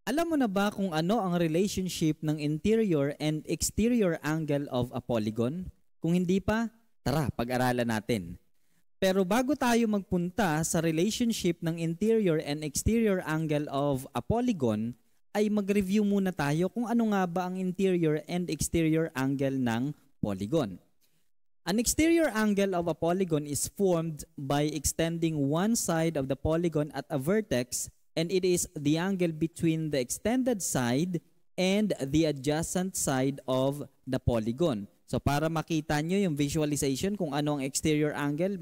Alam mo na ba kung ano ang relationship ng interior and exterior angle of a polygon? Kung hindi pa, tara, pag-aralan natin. Pero bago tayo magpunta sa relationship ng interior and exterior angle of a polygon, ay mag-review muna tayo kung ano nga ba ang interior and exterior angle ng polygon. An exterior angle of a polygon is formed by extending one side of the polygon at a vertex, and it is the angle between the extended side and the adjacent side of the polygon. So para makita nyo yung visualization kung ano ang exterior angle,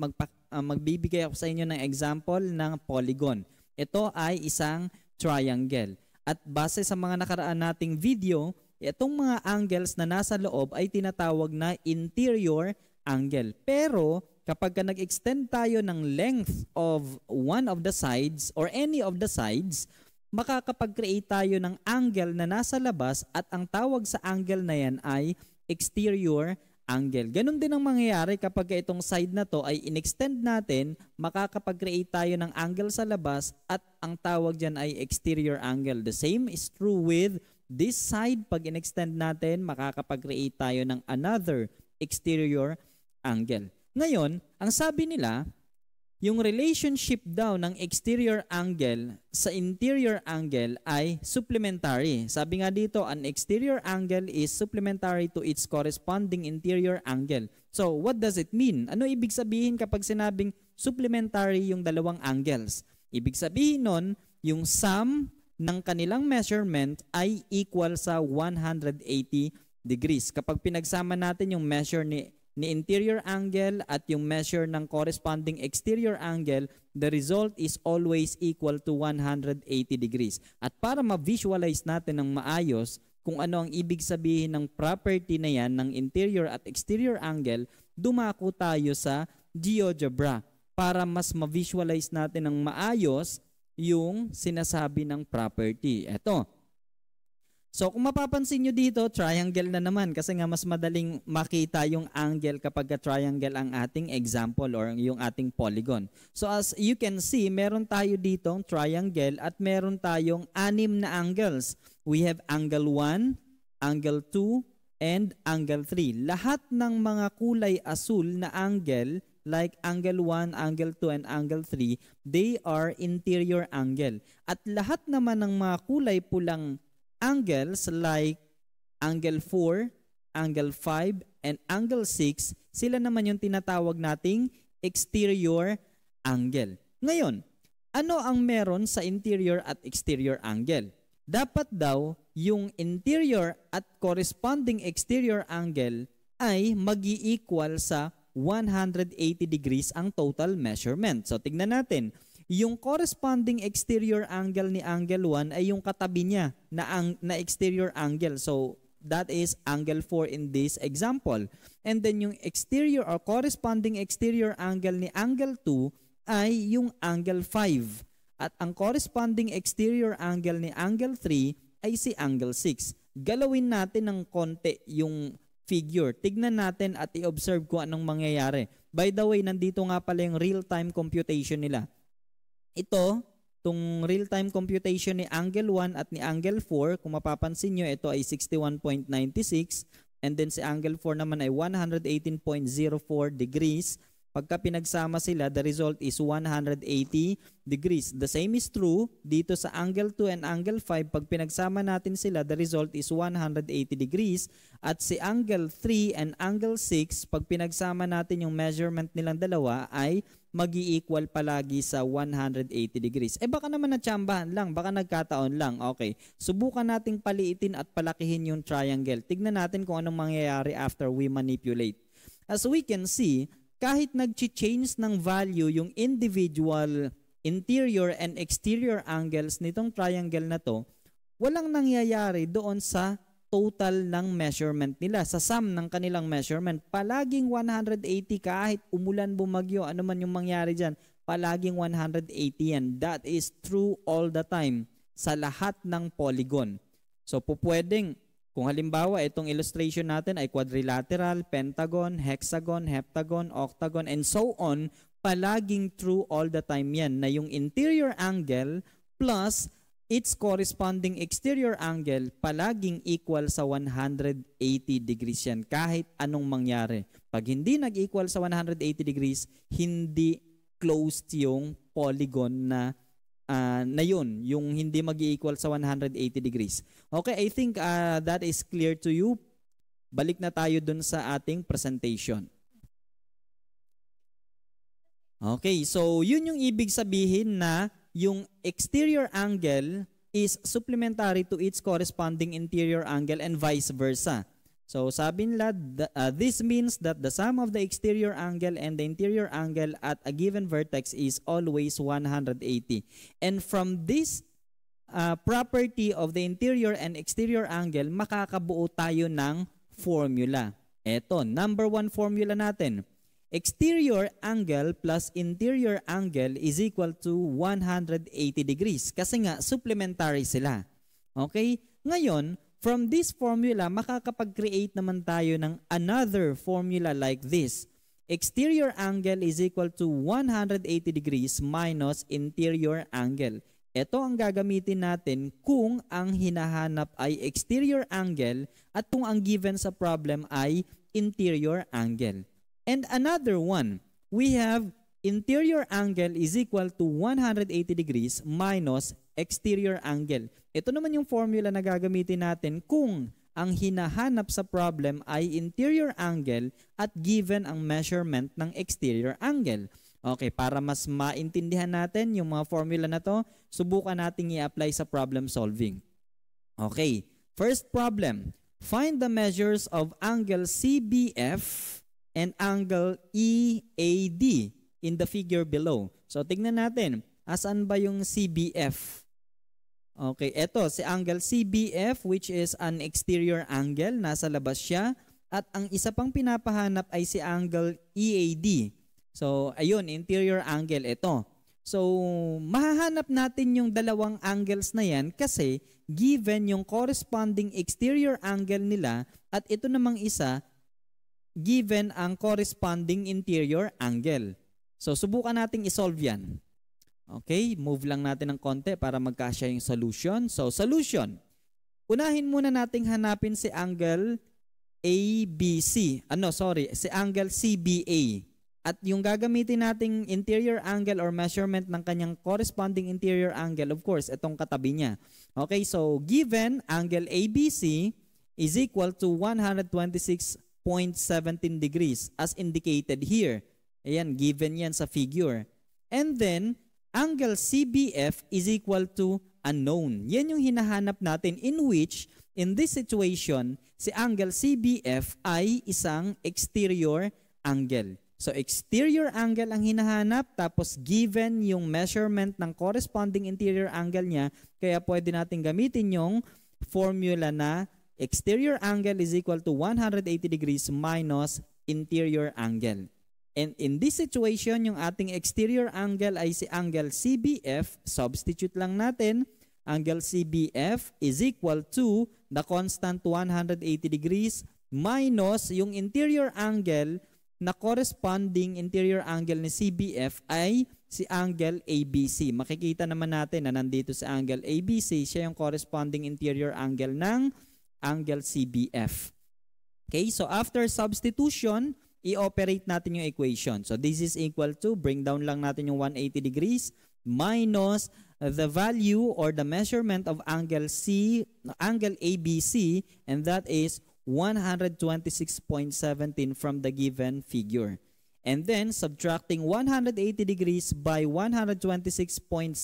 magbibigay ako sa inyo ng example ng polygon. Ito ay isang triangle. At base sa mga nakaraan nating video, itong mga angles na nasa loob ay tinatawag na interior angle. Pero kapag nag-extend tayo ng length of one of the sides or any of the sides, makakapag-create tayo ng angle na nasa labas at ang tawag sa angle na yan ay exterior angle. Ganon din ang mangyayari kapag itong side na to ay in-extend natin, makakapag-create tayo ng angle sa labas at ang tawag dyan ay exterior angle. The same is true with this side. Pag in-extend natin, makakapag-create tayo ng another exterior angle. Ngayon, ang sabi nila, yung relationship daw ng exterior angle sa interior angle ay supplementary. Sabi nga dito, an exterior angle is supplementary to its corresponding interior angle. So, what does it mean? Ano ibig sabihin kapag sinabing supplementary yung dalawang angles? Ibig sabihin nun, yung sum ng kanilang measurement ay equal sa 180 degrees. Kapag pinagsama natin yung measure ni interior angle at yung measure ng corresponding exterior angle, the result is always equal to 180 degrees. At para ma-visualize natin ng maayos kung ano ang ibig sabihin ng property na yan ng interior at exterior angle, dumako tayo sa GeoGebra para mas ma-visualize natin ng maayos yung sinasabi ng property. Eto. So kung mapapansin nyo dito, triangle na naman kasi nga mas madaling makita yung angle kapag triangle ang ating example or yung ating polygon. So as you can see, meron tayo ditong triangle at meron tayong 6 na angles. We have angle 1, angle 2, and angle 3. Lahat ng mga kulay asul na angle, like angle 1, angle 2, and angle 3, they are interior angle. At lahat naman ng mga kulay pulang angles like angle 4, angle 5, and angle 6, sila naman yung tinatawag nating exterior angle. Ngayon, ano ang meron sa interior at exterior angle? Dapat daw yung interior at corresponding exterior angle ay mag-i-equal sa 180 degrees ang total measurement. So tignan natin. Yung corresponding exterior angle ni angle 1 ay yung katabi niya na exterior angle. So, that is angle 4 in this example. And then yung exterior or corresponding exterior angle ni angle 2 ay yung angle 5. At ang corresponding exterior angle ni angle 3 ay si angle 6. Galawin natin ng konti yung figure. Tignan natin at i-observe kung anong mangyayari. By the way, nandito nga pala yung real-time computation nila. Ito, itong real-time computation ni angle 1 at ni angle 4, kung mapapansin nyo, ito ay 61.96 and then si angle 4 naman ay 118.04 degrees. Pagka pinagsama sila, the result is 180 degrees. The same is true dito sa angle 2 and angle 5. Pag pinagsama natin sila, the result is 180 degrees. At si angle 3 and angle 6, pag pinagsama natin yung measurement nilang dalawa, ay mag-i-equal palagi sa 180 degrees. Eh baka naman natsambahan lang, baka nagkataon lang. Okay, subukan nating paliitin at palakihin yung triangle. Tignan natin kung anong mangyayari after we manipulate. As we can see, kahit nag-change ng value yung individual interior and exterior angles nitong triangle na to, walang nangyayari doon sa total ng measurement nila, sa sum ng kanilang measurement. Palaging 180 kahit umulan, bumagyo, ano man yung mangyari dyan, palaging 180 yan. That is true all the time sa lahat ng polygon. So pupwedeng, kung halimbawa itong illustration natin ay quadrilateral, pentagon, hexagon, heptagon, octagon, and so on, palaging true all the time yan na yung interior angle plus its corresponding exterior angle palaging equal sa 180 degrees yan kahit anong mangyari. Pag hindi nag-equal sa 180 degrees, hindi closed yung polygon na yun, yung hindi mag-equal sa 180 degrees. Okay, I think that is clear to you. Balik na tayo dun sa ating presentation. Okay, so yun yung ibig sabihin na yung exterior angle is supplementary to its corresponding interior angle and vice versa. So sabi nila, this means that the sum of the exterior angle and the interior angle at a given vertex is always 180. And from this property of the interior and exterior angle, makakabuo tayo ng formula. Eto, number 1 formula natin. Exterior angle plus interior angle is equal to 180 degrees kasi nga supplementary sila. Okay? Ngayon, from this formula, makakapag-create naman tayo ng another formula like this. Exterior angle is equal to 180 degrees minus interior angle. Ito ang gagamitin natin kung ang hinahanap ay exterior angle at kung ang given sa problem ay interior angle. And another one, we have interior angle is equal to 180 degrees minus exterior angle. Ito naman yung formula na gagamitin natin kung ang hinahanap sa problem ay interior angle at given ang measurement ng exterior angle. Okay, para mas maintindihan natin yung mga formula na to, subukan nating i-apply sa problem solving. Okay, first problem. Find the measures of angle CBF and angle EAD in the figure below. So, tignan natin. Asan ba yung CBF? Okay, eto, si angle CBF which is an exterior angle. Nasa labas siya. At ang isa pang pinapahanap ay si angle EAD. So, ayun, interior angle ito. So, mahahanap natin yung dalawang angles na yan kasi given yung corresponding exterior angle nila at ito namang isa given ang corresponding interior angle. So, subukan nating isolve yan. Okay, move lang natin ng konti para magkasya yung solution. So, solution. Unahin muna nating hanapin si angle ABC. Si angle CBA. At yung gagamitin nating interior angle or measurement ng kanyang corresponding interior angle, of course, itong katabi niya. Okay, so given angle ABC is equal to 126.17 degrees as indicated here. Ayan, given yan sa figure. And then, angle CBF is equal to unknown. Yan yung hinahanap natin in which, in this situation, si angle CBF ay isang exterior angle. So, exterior angle ang hinahanap tapos given yung measurement ng corresponding interior angle niya, kaya pwede natin gamitin yung formula na exterior angle is equal to 180 degrees minus interior angle. And in this situation, yung ating exterior angle ay si angle CBF. Substitute lang natin. Angle CBF is equal to the constant 180 degrees minus yung interior angle na corresponding interior angle ni CBF ay si angle ABC. Makikita naman natin na nandito sa angle ABC, siya yung corresponding interior angle ng angle CBF. Okay, so after substitution, i-operate natin yung equation. So this is equal to, bring down lang natin yung 180 degrees minus the value or the measurement of angle ABC, and that is 126.17 from the given figure. And then subtracting 180 degrees by 126.17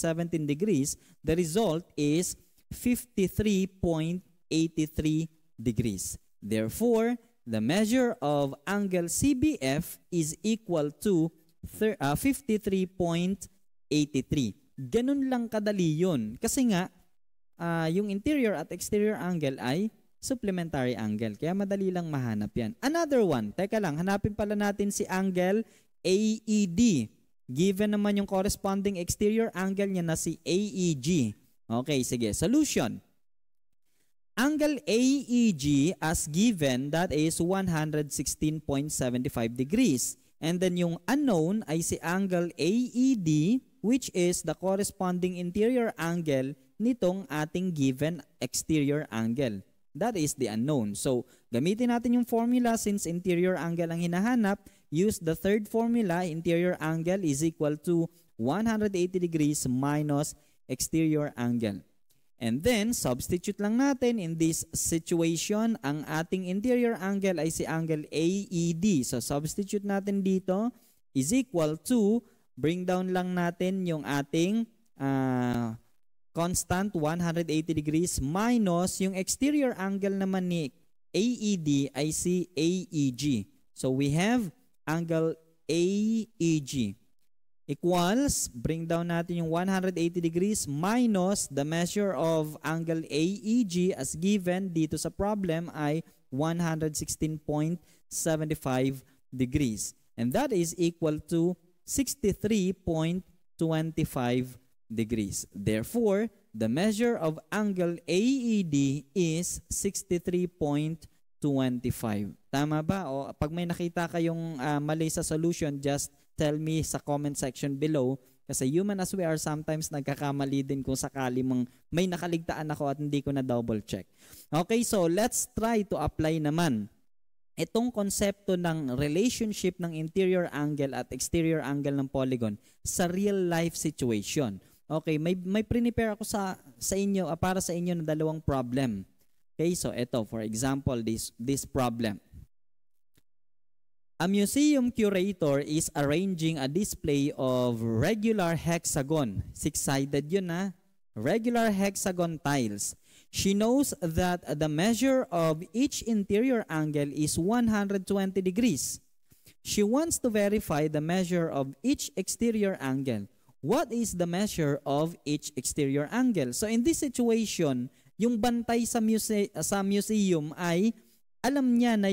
degrees, the result is 53.83 degrees. Therefore, the measure of angle CBF is equal to 53.83. Ganun lang kadali yun. Kasi nga, yung interior at exterior angle ay supplementary angle. Kaya madali lang mahanap yan. Another one. Teka lang, hanapin pala natin si angle AED. Given naman yung corresponding exterior angle niya na si AEG. Okay, sige. Solution. Angle AEG as given, that is 116.75 degrees. And then yung unknown ay si angle AED, which is the corresponding interior angle nitong ating given exterior angle. That is the unknown. So, gamitin natin yung formula since interior angle ang hinahanap. Use the third formula, interior angle is equal to 180 degrees minus exterior angle. And then, substitute lang natin in this situation, ang ating interior angle ay si angle AED. So, substitute natin dito is equal to, bring down lang natin yung ating constant 180 degrees minus yung exterior angle naman ni AED ay si AEG. So, we have angle AEG equals, bring down natin yung 180 degrees minus the measure of angle AEG as given dito sa problem ay 116.75 degrees. And that is equal to 63.25 degrees. Therefore, the measure of angle AED is 63.25. Tama ba? O pag may nakita kayong mali sa solution, just tell me sa comment section below. Kasi human as we are, sometimes nagkakamali din kung sakali mong may nakaligtaan ako at hindi ko na double check. Okay, so let's try to apply naman itong konsepto ng relationship ng interior angle at exterior angle ng polygon sa real life situation. Okay, may prepare ako sa inyo, para sa inyo na dalawang problem. Okay, so ito, for example, this problem. A museum curator is arranging a display of regular hexagon. Six-sided yun na. Regular hexagon tiles. She knows that the measure of each interior angle is 120 degrees. She wants to verify the measure of each exterior angle. What is the measure of each exterior angle? So in this situation, yung bantay sa museum ay alam niya na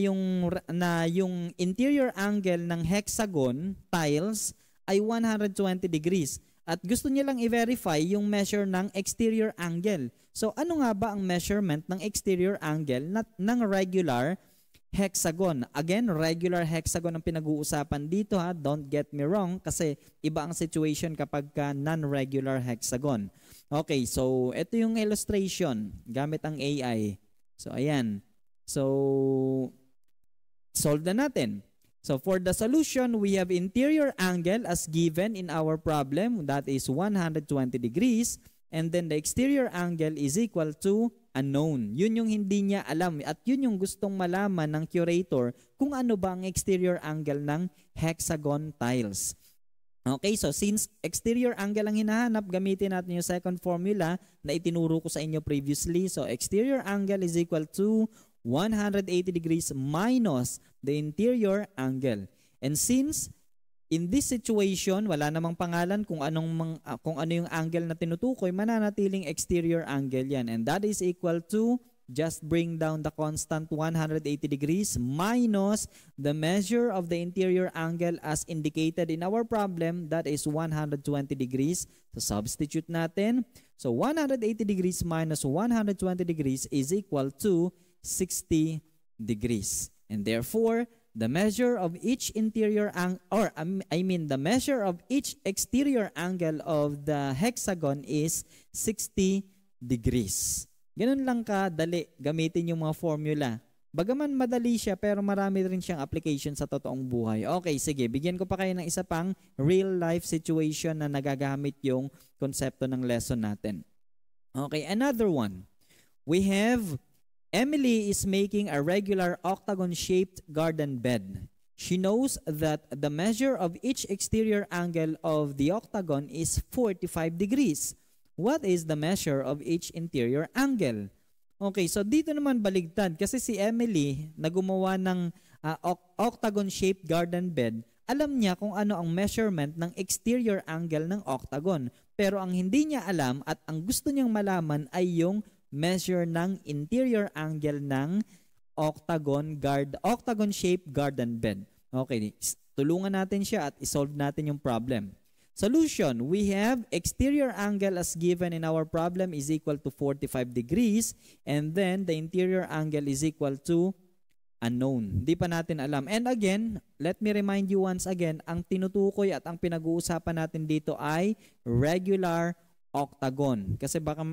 yung interior angle ng hexagon tiles ay 120 degrees at gusto niya lang i-verify yung measure ng exterior angle. So ano nga ba ang measurement ng exterior angle ng regular hexagon? Again, regular hexagon ang pinag-uusapan dito ha. Don't get me wrong kasi iba ang situation kapag non-regular hexagon. Okay, so ito yung illustration gamit ang AI. So ayan. So, solve na natin. So, for the solution, we have interior angle as given in our problem. That is 120 degrees. And then the exterior angle is equal to unknown. Yun yung hindi niya alam. At yun yung gustong malaman ng curator kung ano ba ang exterior angle ng hexagon tiles. Okay, so since exterior angle ang hinahanap, gamitin natin yung second formula na itinuro ko sa inyo previously. So, exterior angle is equal to 180 degrees minus the interior angle. And since in this situation, wala namang pangalan kung ano yung angle na tinutukoy, mananatiling exterior angle yan. And that is equal to, just bring down the constant 180 degrees minus the measure of the interior angle as indicated in our problem, that is 120 degrees. So substitute natin. So 180 degrees minus 120 degrees is equal to 60 degrees. And therefore, the measure of each interior angle, the measure of each exterior angle of the hexagon is 60 degrees. Ganun lang kadali gamitin yung mga formula. Bagaman madali siya pero marami rin siyang application sa totoong buhay. Okay, sige, bigyan ko pa kayo ng isa pang real life situation na nagagamit yung konsepto ng lesson natin. Okay, another one. We have Emily is making a regular octagon-shaped garden bed. She knows that the measure of each exterior angle of the octagon is 45 degrees. What is the measure of each interior angle? Okay, so dito naman baligtad kasi si Emily na gumawa ng octagon-shaped garden bed, alam niya kung ano ang measurement ng exterior angle ng octagon. Pero ang hindi niya alam at ang gusto niyang malaman ay yung measure ng interior angle ng octagon-shaped garden bed. Okay, tulungan natin siya at isolve natin yung problem. Solution, we have exterior angle as given in our problem is equal to 45 degrees and then the interior angle is equal to unknown. Hindi pa natin alam. And again, let me remind you once again, ang tinutukoy at ang pinag-uusapan natin dito ay regular octagon. Kasi baka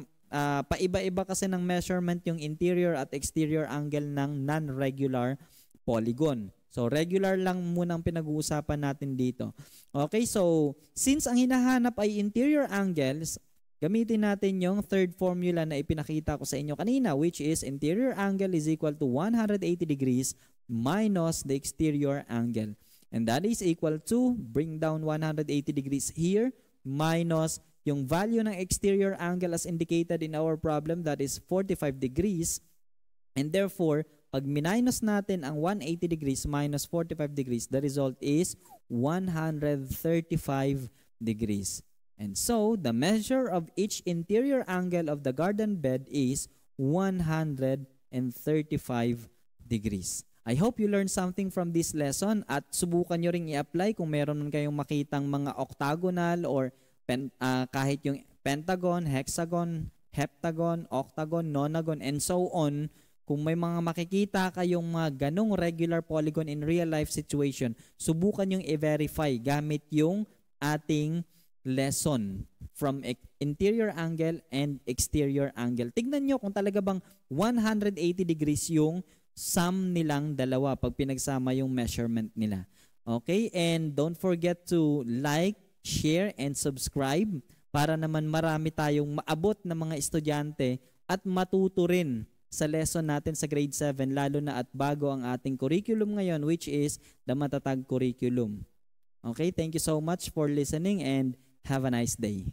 paiba-iba kasi ng measurement yung interior at exterior angle ng non-regular polygon. So regular lang muna ang pinag-uusapan natin dito. Okay, so since ang hinahanap ay interior angles, gamitin natin yung third formula na ipinakita ko sa inyo kanina, which is interior angle is equal to 180 degrees minus the exterior angle. And that is equal to, bring down 180 degrees here, minus yung value ng exterior angle as indicated in our problem, that is 45 degrees. And therefore, pag minus natin ang 180 degrees minus 45 degrees, the result is 135 degrees. And so, the measure of each interior angle of the garden bed is 135 degrees. I hope you learned something from this lesson at subukan nyo ring i-apply kung meron kayong makitang mga octagonal or kahit yung pentagon, hexagon, heptagon, octagon, nonagon, and so on. Kung may mga makikita kayong mga ganong regular polygon in real life situation, subukan yung i-verify gamit yung ating lesson from interior angle and exterior angle. Tignan nyo kung talaga bang 180 degrees yung sum nilang dalawa pag pinagsama yung measurement nila. Okay? And don't forget to like, share, and subscribe para naman marami tayong maabot na mga estudyante at matuto rin sa lesson natin sa grade 7, lalo na at bago ang ating curriculum ngayon, which is the Matatag Curriculum. Okay? Thank you so much for listening and have a nice day.